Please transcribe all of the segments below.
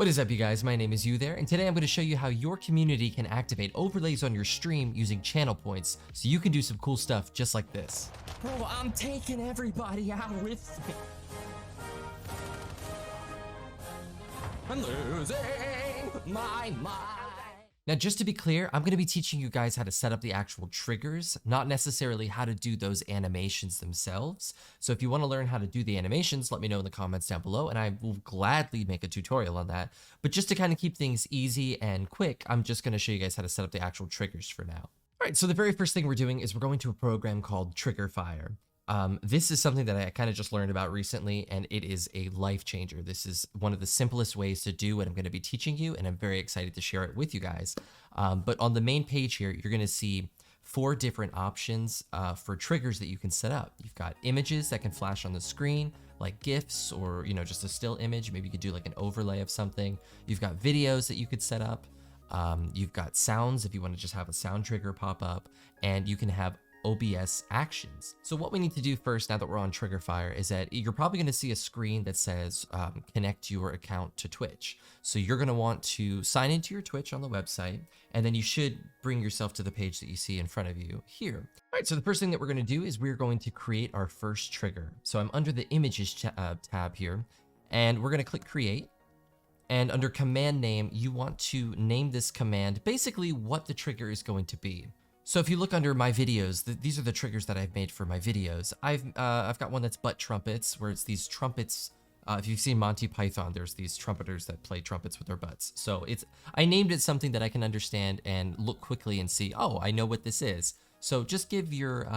What is up, you guys? My name is Youthere, and today I'm going to show you how your community can activate overlays on your stream using channel points so you can do some cool stuff just like this. Bro, I'm taking everybody out with me. I'm losing my mind. Now, just to be clear, I'm going to be teaching you guys how to set up the actual triggers, not necessarily how to do those animations themselves. So if you want to learn how to do the animations, let me know in the comments down below, and I will gladly make a tutorial on that. But just to kind of keep things easy and quick, I'm just going to show you guys how to set up the actual triggers for now. All right, so the very first thing we're doing is we're going to a program called Fyre. This is something that I kind of just learned about recently, and it is a life changer. This is one of the simplest ways to do what I'm going to be teaching you, and I'm very excited to share it with you guys. But on the main page here, you're going to see 4 different options for triggers that you can set up. You've got images that can flash on the screen, like GIFs or just a still image. Maybe you could do like an overlay of something. You've got videos that you could set up. You've got sounds if you want to just have a sound trigger pop up, and you can have OBS actions. So what we need to do first, now that we're on Fyre, is that you're probably going to see a screen that says connect your account to Twitch. So you're going to want to sign into your Twitch on the website, and then you should bring yourself to the page that you see in front of you here. All right, so the first thing that we're going to do is we're going to create our first trigger. So I'm under the images tab here, and we're going to click create. And under command name, you want to name this command basically what the trigger is going to be. So if you look under my videos, these are the triggers that I've made for my videos. I've got one that's butt trumpets, where it's these trumpets. If you've seen Monty Python, there's these trumpeters that play trumpets with their butts. So I named it something that I can understand and look quickly and see, oh, I know what this is. So just give your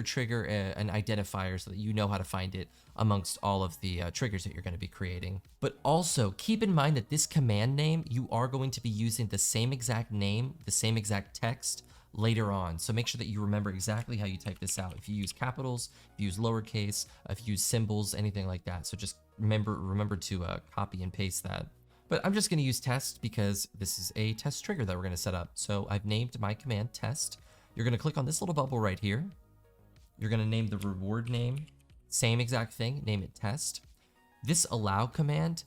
trigger an identifier so that you know how to find it amongst all of the triggers that you're going to be creating. But also keep in mind that this command name, you are going to be using the same exact name, the same exact text later on. So make sure that you remember exactly how you type this out. If you use capitals, if you use lowercase, if you use symbols, anything like that. So just remember to copy and paste that. But I'm just going to use test because this is a test trigger that we're going to set up. So I've named my command test. You're going to click on this little bubble right here. You're going to name the reward name. Same exact thing, name it test. This allow command,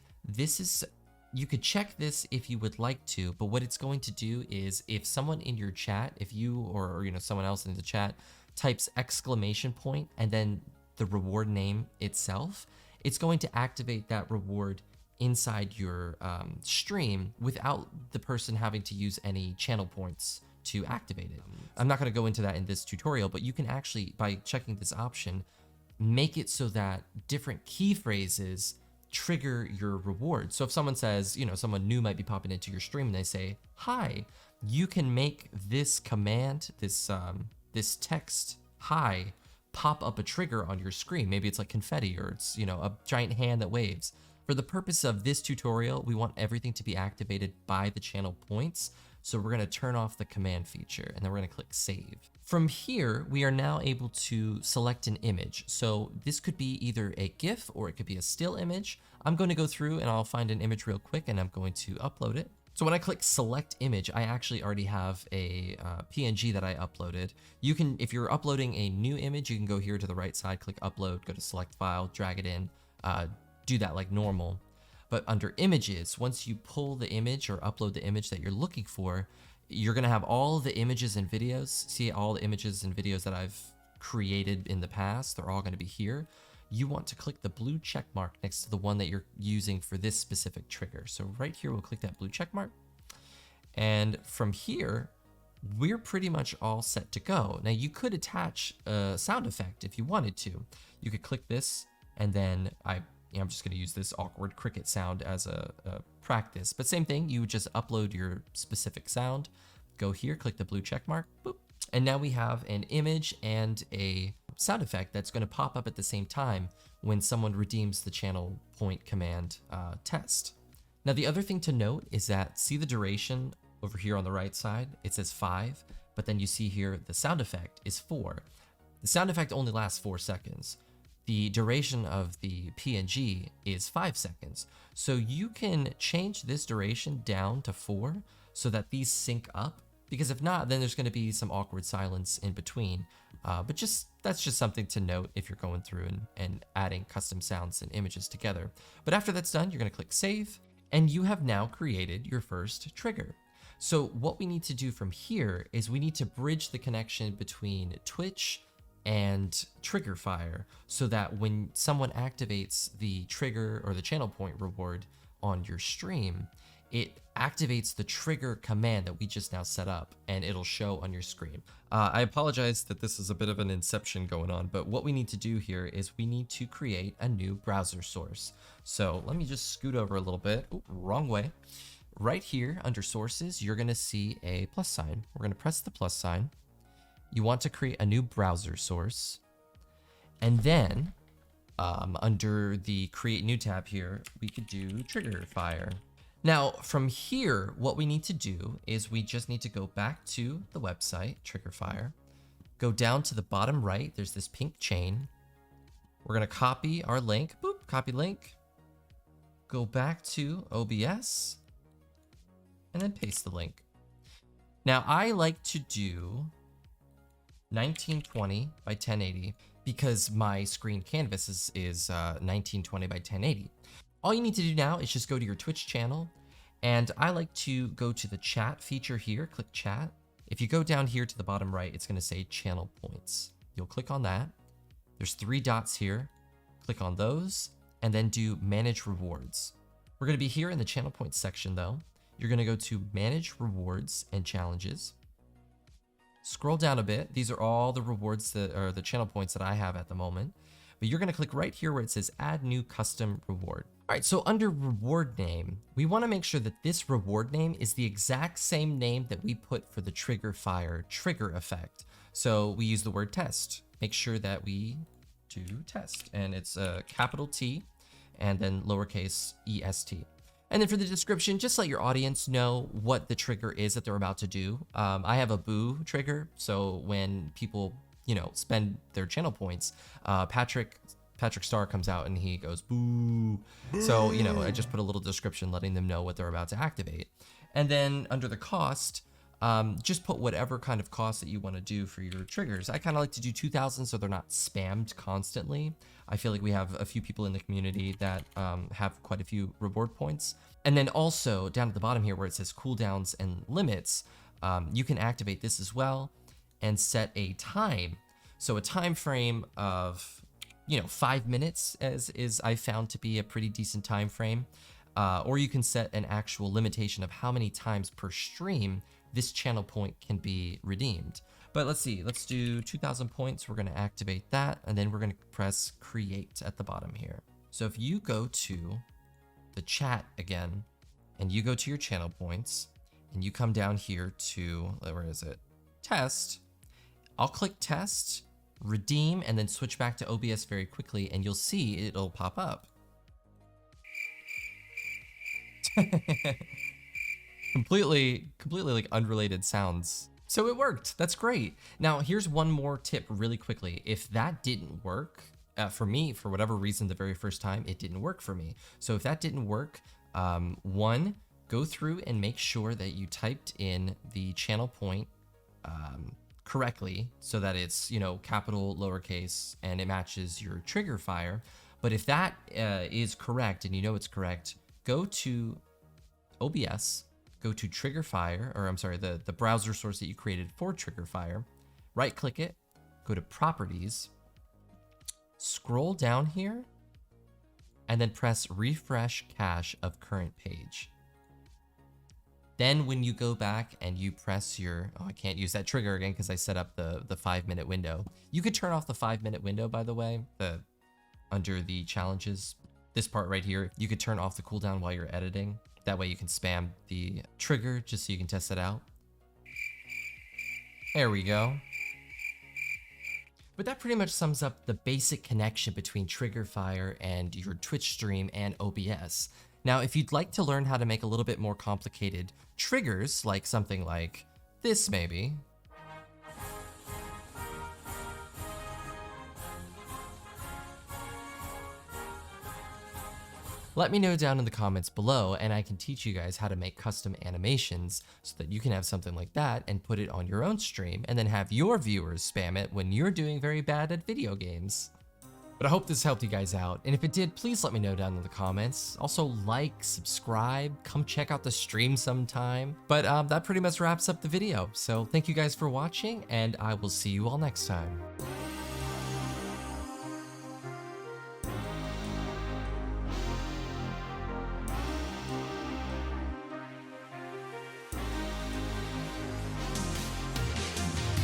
you could check this if you would like to, but what it's going to do is if someone in your chat, if you or someone else in the chat types exclamation point and then the reward name itself, it's going to activate that reward inside your stream without the person having to use any channel points to activate it. I'm not going to go into that in this tutorial, but you can actually, by checking this option, make it so that different key phrases trigger your reward. So if someone says, someone new might be popping into your stream and they say, hi, you can make this command, this text, hi, pop up a trigger on your screen. Maybe it's like confetti or it's, a giant hand that waves. For the purpose of this tutorial, we want everything to be activated by the channel points. So we're going to turn off the command feature and then we're going to click save. From here, we are now able to select an image. So this could be either a GIF or it could be a still image. I'm going to go through and I'll find an image real quick and I'm going to upload it. So when I click select image, I actually already have a PNG that I uploaded. You can, if you're uploading a new image, you can go here to the right side, click upload, go to select file, drag it in, do that like normal. But under images, once you pull the image or upload the image that you're looking for, you're going to have all the images and videos. See all the images and videos that I've created in the past. They're all going to be here. You want to click the blue check mark next to the one that you're using for this specific trigger. So right here, we'll click that blue check mark. And from here, we're pretty much all set to go. Now you could attach a sound effect if you wanted to. You could click this and then I'm just going to use this awkward cricket sound as a practice. But same thing, you would just upload your specific sound, go here, click the blue check mark, boop. And now we have an image and a sound effect that's going to pop up at the same time when someone redeems the channel point command test. Now the other thing to note is that see the duration over here on the right side, it says 5, but then you see here the sound effect is 4. The sound effect only lasts 4 seconds. The duration of the PNG is 5 seconds. So you can change this duration down to 4 so that these sync up, because if not, then there's going to be some awkward silence in between. But that's just something to note if you're going through and adding custom sounds and images together. But after that's done, you're going to click save. And you have now created your first trigger. So what we need to do from here is we need to bridge the connection between Twitch and Trigger Fyre so that when someone activates the trigger or the channel point reward on your stream, it activates the trigger command that we just now set up and it'll show on your screen. I apologize that this is a bit of an inception going on, but what we need to do here is we need to create a new browser source. So let me just scoot over a little bit. Ooh, wrong way. Right here under sources, you're gonna see a plus sign. We're gonna press the plus sign. You want to create a new browser source. And then under the create new tab here, we could do Trigger Fyre. Now from here, what we need to do is we just need to go back to the website, Trigger Fyre, go down to the bottom right, there's this pink chain. We're gonna copy our link, boop, copy link, go back to OBS, and then paste the link. Now I like to do 1920 by 1080 because my screen canvas is 1920 by 1080. All you need to do now is just go to your Twitch channel, and I like to go to the chat feature here, click chat. If you go down here to the bottom right, it's gonna say channel points. You'll click on that. There's 3 dots here. Click on those, and then do manage rewards. We're gonna be here in the channel points section though. You're gonna go to manage rewards and challenges. Scroll down a bit. These are all the rewards that are the channel points that I have at the moment. But you're gonna click right here where it says add new custom reward. All right, so under reward name, we wanna make sure that this reward name is the exact same name that we put for the Trigger Fyre trigger effect. So we use the word test. Make sure that we do test, and it's a capital T and then lowercase est. And then for the description, just let your audience know what the trigger is that they're about to do. I have a boo trigger, so when people, spend their channel points, Patrick Star comes out and he goes boo. So, I just put a little description letting them know what they're about to activate. And then under the cost, just put whatever kind of cost that you want to do for your triggers. I kind of like to do 2,000 so they're not spammed constantly. I feel like we have a few people in the community that have quite a few reward points. And then also down at the bottom here where it says cooldowns and limits, you can activate this as well and set a time. So a time frame of 5 minutes is I found to be a pretty decent time frame. Or you can set an actual limitation of how many times per stream this channel point can be redeemed. But let's see, let's do 2,000 points. We're gonna activate that, and then we're gonna press create at the bottom here. So if you go to the chat again, and you go to your channel points, and you come down here to, where is it? Test. I'll click test, redeem, and then switch back to OBS very quickly, and you'll see it'll pop up. completely like unrelated sounds. So it worked. That's great. Now here's one more tip really quickly. If that didn't work for me, for whatever reason, the very first time, it didn't work for me. So if that didn't work, one, go through and make sure that you typed in the channel point correctly so that it's, capital, lowercase, and it matches your Trigger Fyre. But if that is correct and it's correct, go to OBS, go to Trigger Fyre, or I'm sorry, the browser source that you created for Trigger Fyre, right click it, go to properties, scroll down here, and then press refresh cache of current page. Then when you go back and you press your, I can't use that trigger again because I set up the 5-minute window. You could turn off the 5-minute window, by the way, under the challenges. This part right here, you could turn off the cooldown while you're editing. That way you can spam the trigger just so you can test it out. There we go. But that pretty much sums up the basic connection between Trigger Fyre and your Twitch stream and OBS. Now, if you'd like to learn how to make a little bit more complicated triggers, like something like this maybe, let me know down in the comments below and I can teach you guys how to make custom animations so that you can have something like that and put it on your own stream and then have your viewers spam it when you're doing very bad at video games. But I hope this helped you guys out. And if it did, please let me know down in the comments. Also like, subscribe, come check out the stream sometime. But that pretty much wraps up the video. So thank you guys for watching, and I will see you all next time.